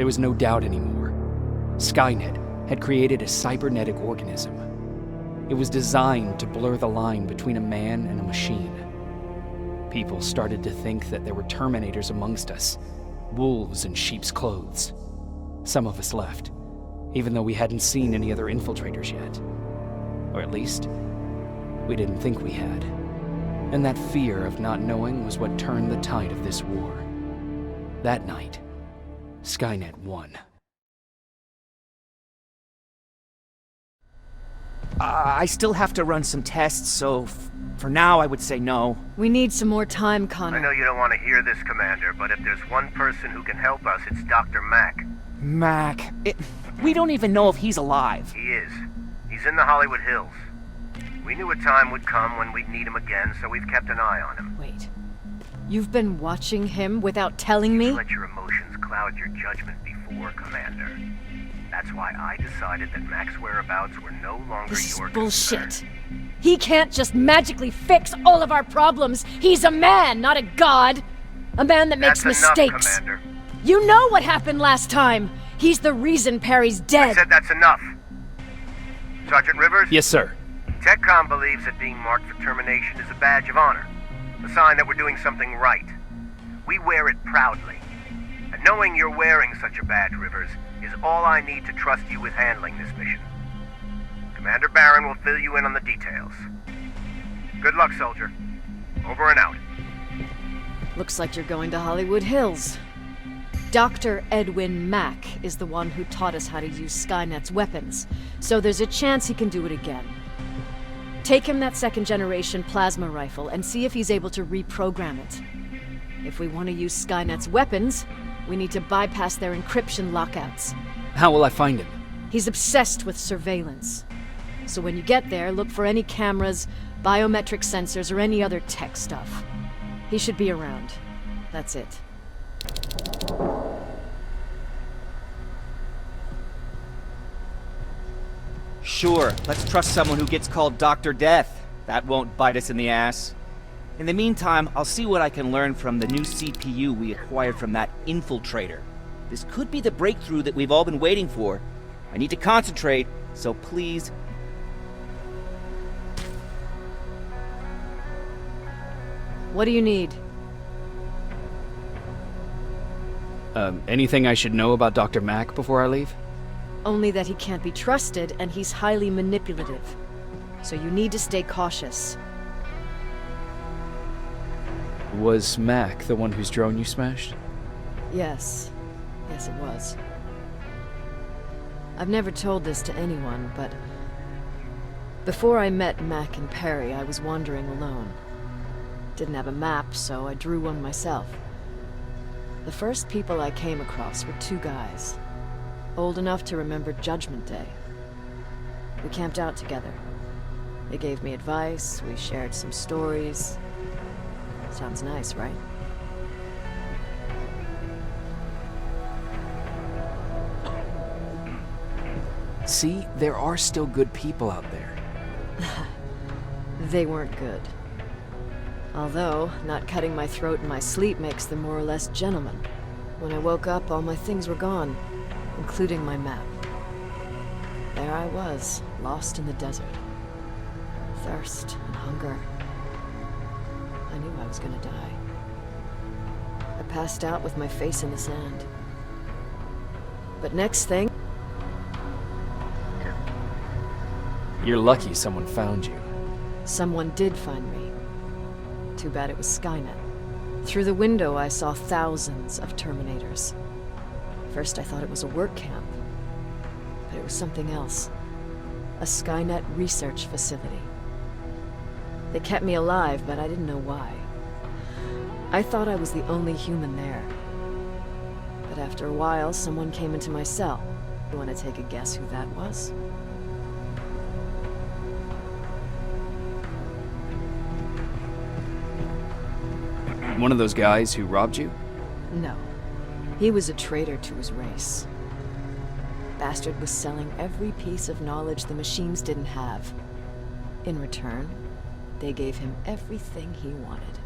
There was no doubt anymore. Skynet had created a cybernetic organism. It was designed to blur the line between a man and a machine. People started to think that there were Terminators amongst us, wolves in sheep's clothes. Some of us left, even though we hadn't seen any other infiltrators yet. Or at least, we didn't think we had. And that fear of not knowing was what turned the tide of this war. That night, Skynet won. I still have to run some tests, so for now I would say no. We need some more time, Connor. I know you don't want to hear this, Commander, but if there's one person who can help us, it's Dr. Mack. Mac, we don't even know if he's alive. He is. He's in the Hollywood Hills. We knew a time would come when we'd need him again, so we've kept an eye on him. Wait. You've been watching him without telling me? You let your emotions cloud your judgment before, Commander. That's why I decided that Mack's whereabouts were no longer This is your bullshit. concern. He can't just magically fix all of our problems. He's a man, not a god. A man that makes That's mistakes. enough, Commander. You know what happened last time. He's the reason Perry's dead. I said that's enough. Sergeant Rivers? Yes, sir. TechCom believes that being marked for termination is a badge of honor, a sign that we're doing something right. We wear it proudly. And knowing you're wearing such a badge, Rivers, is all I need to trust you with handling this mission. Commander Barron will fill you in on the details. Good luck, soldier. Over and out. Looks like you're going to Hollywood Hills. Dr. Edwin Mack is the one who taught us how to use Skynet's weapons, so there's a chance he can do it again. Take him that second-generation plasma rifle and see if he's able to reprogram it. If we want to use Skynet's weapons, we need to bypass their encryption lockouts. How will I find him? He's obsessed with surveillance. So when you get there, look for any cameras, biometric sensors, or any other tech stuff. He should be around. That's it. Sure, let's trust someone who gets called Dr. Death. That won't bite us in the ass. In the meantime, I'll see what I can learn from the new CPU we acquired from that infiltrator. This could be the breakthrough that we've all been waiting for. I need to concentrate, so please. What do you need? Anything I should know about Dr. Mack before I leave? Only that he can't be trusted and he's highly manipulative. So you need to stay cautious. Was Mack the one whose drone you smashed? Yes. Yes, it was. I've never told this to anyone, but before I met Mack and Perry, I was wandering alone. Didn't have a map, so I drew one myself. The first people I came across were two guys, old enough to remember Judgment Day. We camped out together. They gave me advice, we shared some stories. Sounds nice, right? See, there are still good people out there. They weren't good. Although, not cutting my throat in my sleep makes them more or less gentlemen. When I woke up, all my things were gone, including my map. There I was, lost in the desert. Thirst and hunger. I knew I was gonna die. I passed out with my face in the sand. But next thing... You're lucky someone found you. Someone did find me. Too bad it was Skynet. Through the window, I saw thousands of Terminators. First, I thought it was a work camp. But it was something else. A Skynet research facility. They kept me alive, but I didn't know why. I thought I was the only human there. But after a while, someone came into my cell. You want to take a guess who that was? One of those guys who robbed you? No. He was a traitor to his race. Bastard was selling every piece of knowledge the machines didn't have. In return, they gave him everything he wanted.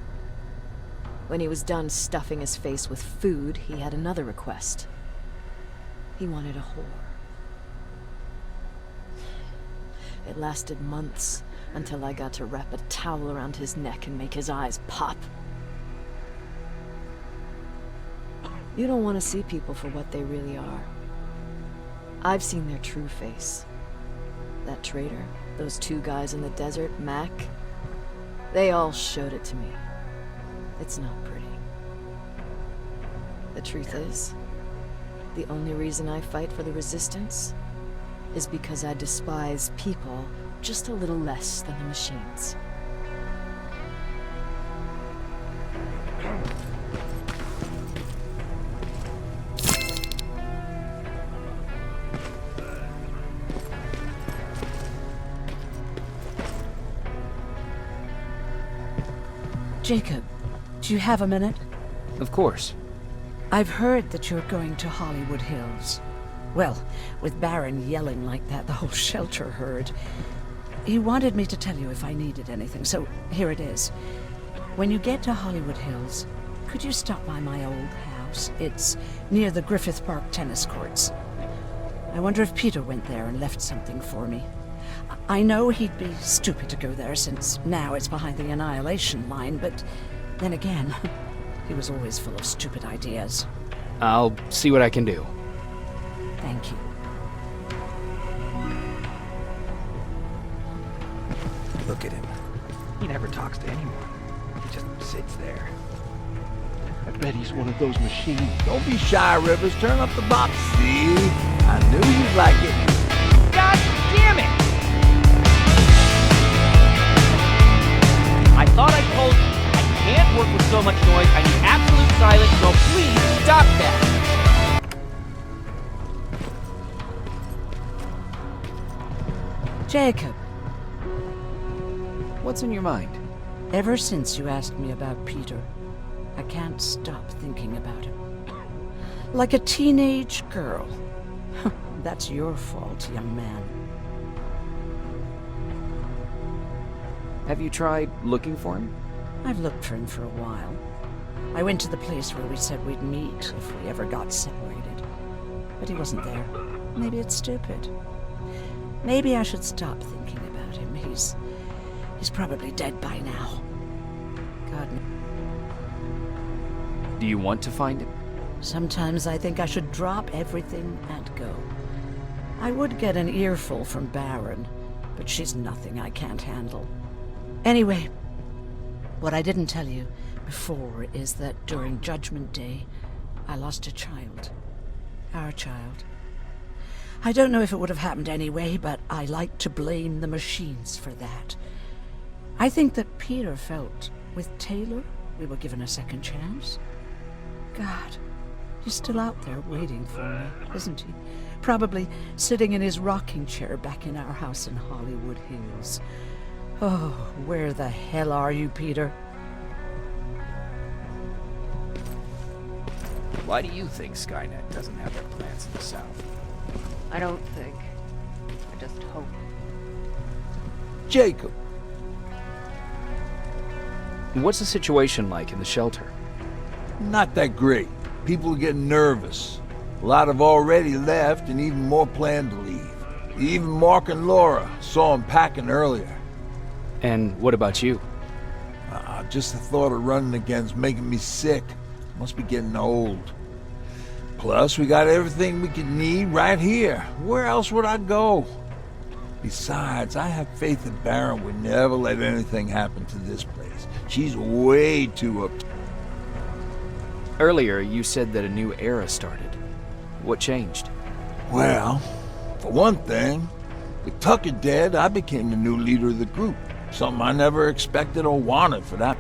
When he was done stuffing his face with food, he had another request. He wanted a whore. It lasted months until I got to wrap a towel around his neck and make his eyes pop. You don't want to see people for what they really are. I've seen their true face. That traitor, those two guys in the desert, MACK, they all showed it to me. It's not pretty. The truth is, the only reason I fight for the Resistance is because I despise people just a little less than the machines. Jacob, do you have a minute? Of course. I've heard that you're going to Hollywood Hills. Well, with Baron yelling like that, the whole shelter heard. He wanted me to tell you if I needed anything, so here it is. When you get to Hollywood Hills, could you stop by my old house? It's near the Griffith Park tennis courts. I wonder if Peter went there and left something for me. I know he'd be stupid to go there since now it's behind the Annihilation line, but then again, he was always full of stupid ideas. I'll see what I can do. Thank you. Look at him. He never talks to anyone. He just sits there. I bet he's one of those machines. Don't be shy, Rivers. Turn up the box. See? I knew you'd like it. God damn it! I thought I told you, I can't work with so much noise. I need absolute silence, so please stop that! Jacob, What's in your mind? ever since you asked me about Peter, I can't stop thinking about him. Like a teenage girl. That's your fault, young man. Have you tried looking for him? I've looked for him for a while. I went to the place where we said we'd meet if we ever got separated. But he wasn't there. Maybe it's stupid. Maybe I should stop thinking about him. He's probably dead by now. God. Do you want to find him? Sometimes I think I should drop everything and go. I would get an earful from Baron, but she's nothing I can't handle. Anyway, what I didn't tell you before is that during Judgment Day, I lost a child. Our child. I don't know if it would have happened anyway, but I like to blame the machines for that. I think that Peter felt with Taylor we were given a second chance. God, he's still out there waiting for me, isn't he? Probably sitting in his rocking chair back in our house in Hollywood Hills. Oh, where the hell are you, Peter? Why do you think Skynet doesn't have their plants in the South? I don't think. I just hope. Jacob. What's the situation like in the shelter? Not that great. People are getting nervous. A lot have already left, and even more plan to leave. Even Mark and Laura saw them packing earlier. And what about you? Just the thought of running again's making me sick. Must be getting old. Plus, we got everything we could need right here. Where else would I go? Besides, I have faith that Baron would never let anything happen to this place. She's way too up. Earlier, you said that a new era started. What changed? Well, for one thing, with Tucker dead, I became the new leader of the group. Something I never expected or wanted for that.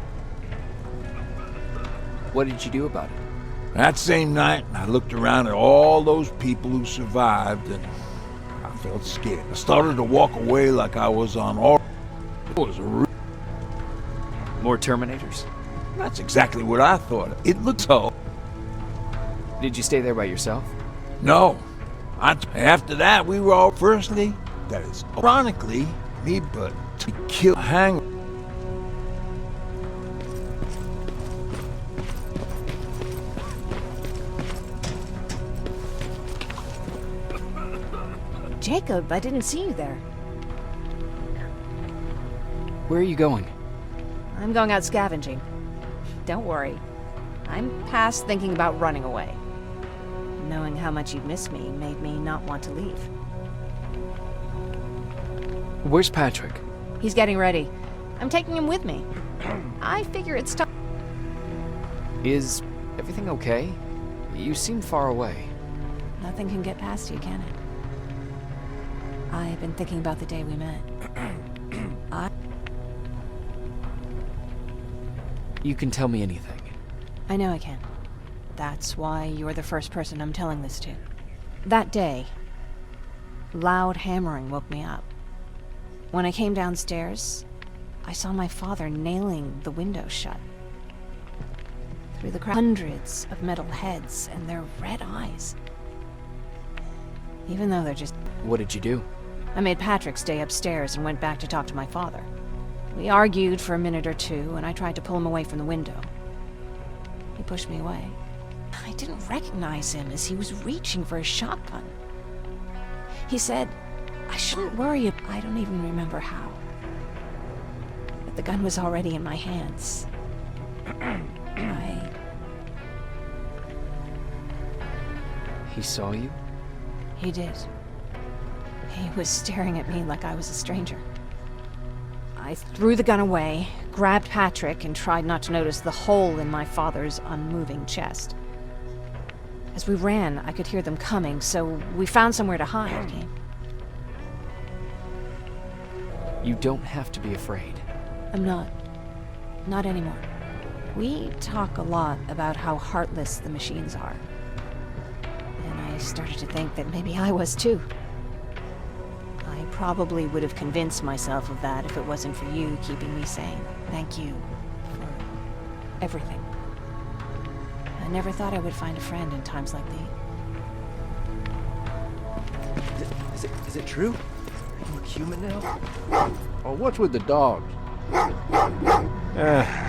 What did you do about it? That same night, I looked around at all those people who survived, and I felt scared. I started to walk away like I was on all. It was More Terminators? That's exactly what I thought. It looked so. Did you stay there by yourself? No. After that, we were all. Firstly, that is ironically me, but to kill hang. Jacob, I didn't see you there. Where are you going? I'm going out scavenging. Don't worry. I'm past thinking about running away. Knowing how much you'd miss me made me not want to leave. Where's Patrick? He's getting ready. I'm taking him with me. I figure it's time. Is everything okay? You seem far away. Nothing can get past you, can it? I've been thinking about the day we met. You can tell me anything. I know I can. That's why you're the first person I'm telling this to. That day, loud hammering woke me up. When I came downstairs, I saw my father nailing the window shut. Through the cracks, hundreds of metal heads and their red eyes. Even though they're just... What did you do? I made Patrick stay upstairs and went back to talk to my father. We argued for a minute or two, and I tried to pull him away from the window. He pushed me away. I didn't recognize him as he was reaching for his shotgun. He said, I shouldn't worry. I don't even remember how. But the gun was already in my hands. He saw you? He did. He was staring at me like I was a stranger. I threw the gun away, grabbed Patrick, and tried not to notice the hole in my father's unmoving chest. As we ran, I could hear them coming, so we found somewhere to hide. You don't have to be afraid. I'm not. Not anymore. We talk a lot about how heartless the machines are. And I started to think that maybe I was too. I probably would have convinced myself of that if it wasn't for you keeping me sane. Thank you for everything. I never thought I would find a friend in times like these. Is it true? Are you human now? Oh, what's with the dogs?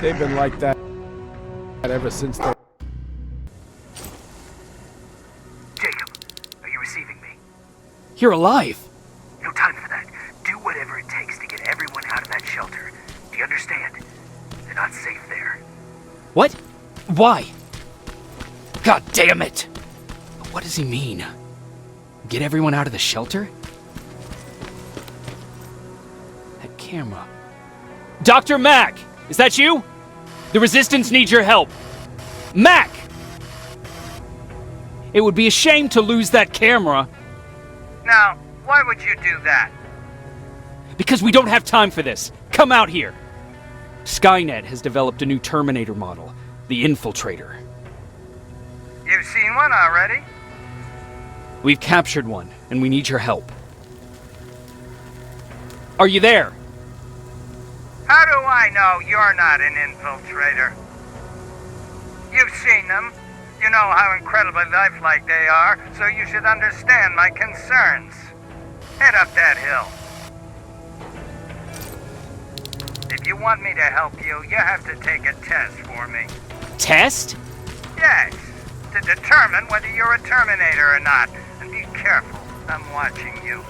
They've been like that ever since they... Jacob, are you receiving me? You're alive! No time for that. Do whatever it takes to get everyone out of that shelter. Do you understand? They're not safe there. What? Why? God damn it! What does he mean? Get everyone out of the shelter? That camera. Dr. Mack! Is that you? The Resistance needs your help. Mack! It would be a shame to lose that camera. Now, why would you do that? Because we don't have time for this. Come out here. Skynet has developed a new Terminator model, the Infiltrator. You've seen one already? We've captured one, and we need your help. Are you there? How do I know you're not an infiltrator? You've seen them. You know how incredibly lifelike they are, so you should understand my concerns. Head up that hill. If you want me to help you, you have to take a test for me. Test? Yes, to determine whether you're a Terminator or not. And be careful, I'm watching you.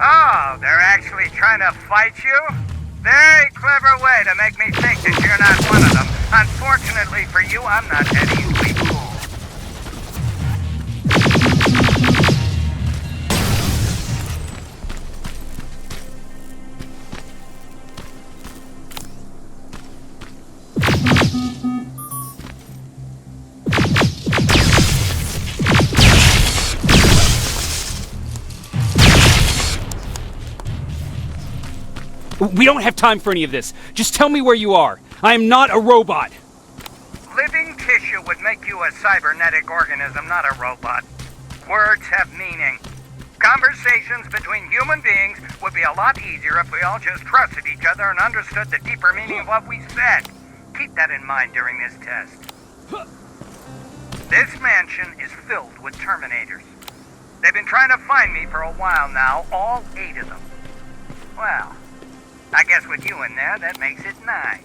Oh, they're actually trying to fight you? Very clever way to make me think that you're not one of them. Unfortunately for you, I'm not that easily fooled. We don't have time for any of this. Just tell me where you are. I am not a robot. Living tissue would make you a cybernetic organism, not a robot. Words have meaning. Conversations between human beings would be a lot easier if we all just trusted each other and understood the deeper meaning of what we said. Keep that in mind during this test. This mansion is filled with Terminators. They've been trying to find me for a while now, all 8 of them. Well, I guess with you in there, that makes it 9.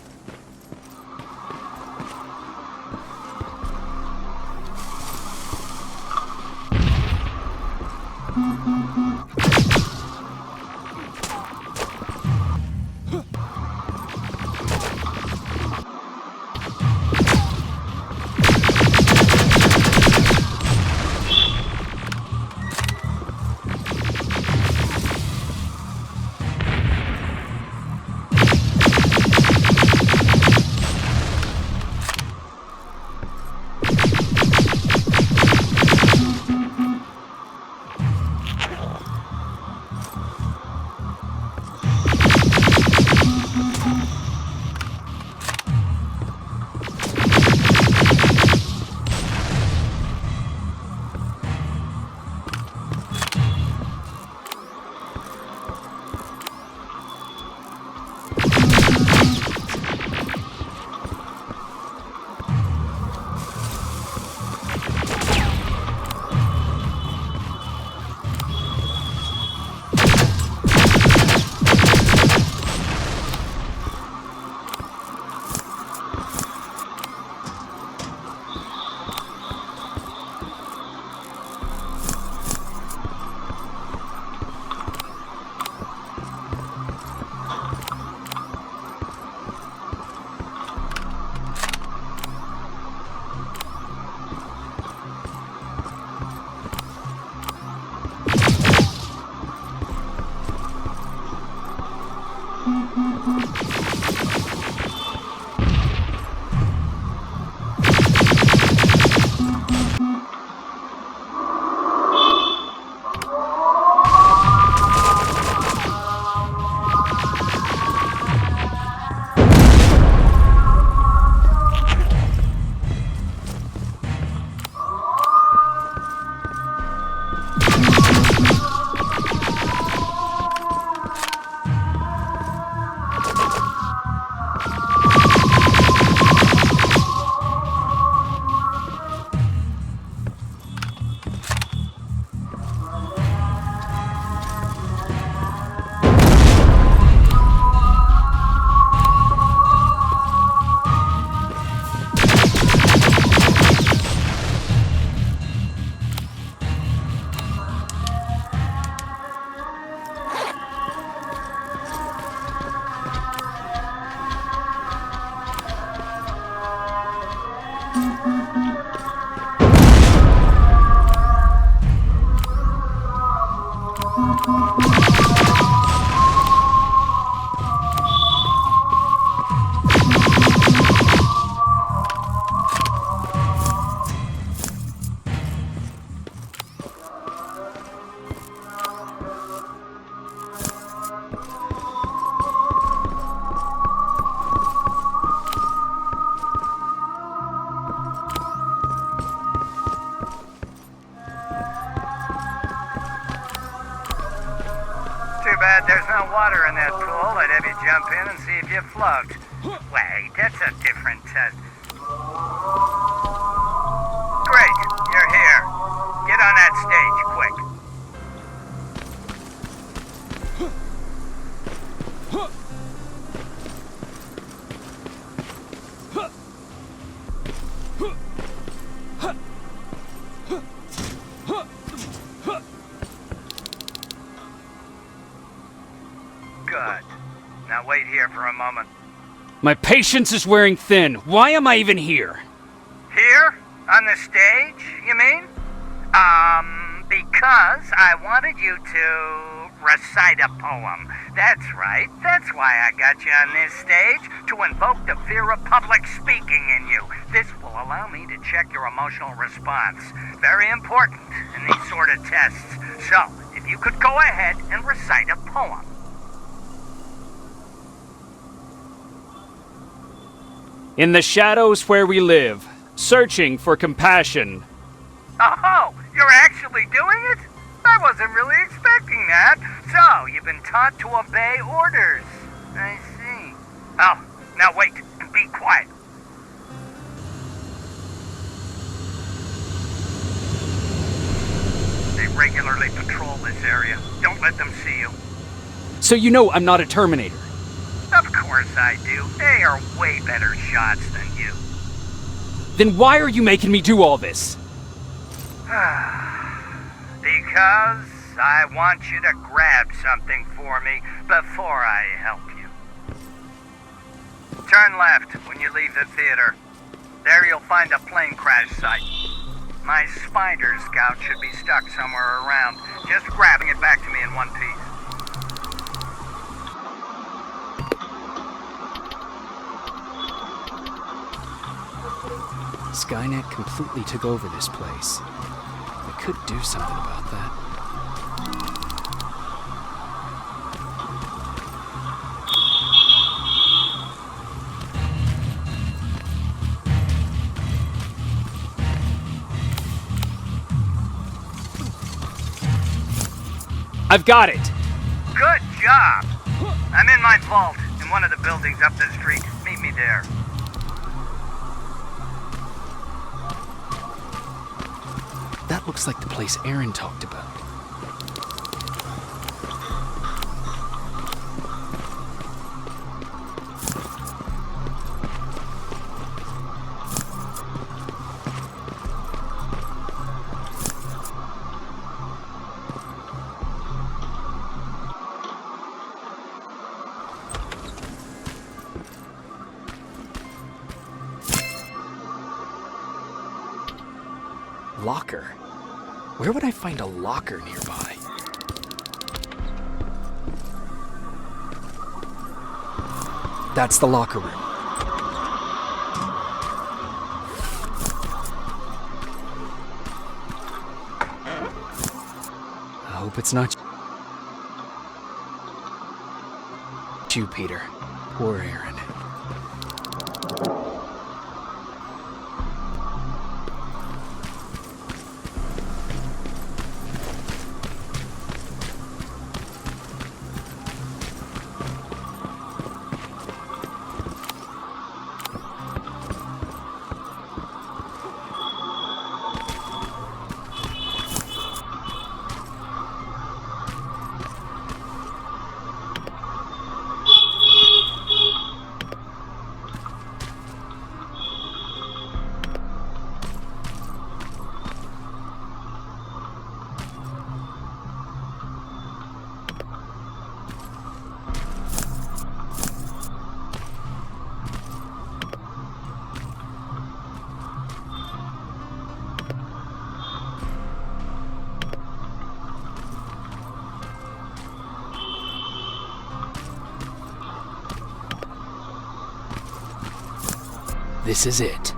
Too bad there's no water in that pool. I'd have you jump in and see if you float. Wait, that's a different test. Great, you're here. Get on that stage, quick. Good. Now wait here for a moment. My patience is wearing thin. Why am I even here? Here? On the stage, you mean? Because I wanted you to recite a poem. That's right. That's why I got you on this stage, to invoke the fear of public speaking in you. This will allow me to check your emotional response. Very important in these sort of tests. So, if you could go ahead and recite a poem. In the shadows where we live, searching for compassion. Oh, you're actually doing it? I wasn't really expecting that. So, you've been taught to obey orders. I see. Oh, now wait and be quiet. They regularly patrol this area. Don't let them see you. So you know I'm not a Terminator. Of course I do. They are way better shots than you. Then why are you making me do all this? Because I want you to grab something for me before I help you. Turn left when you leave the theater. There you'll find a plane crash site. My spider scout should be stuck somewhere around, just grabbing it back to me in one piece. Skynet completely took over this place. I could do something about that. I've got it! Good job! I'm in my vault, in one of the buildings up the street. Meet me there. That looks like the place Aaron talked about. Locker? Where would I find a locker nearby? That's the locker room. I hope it's not you, Peter. Poor Aaron. This is it.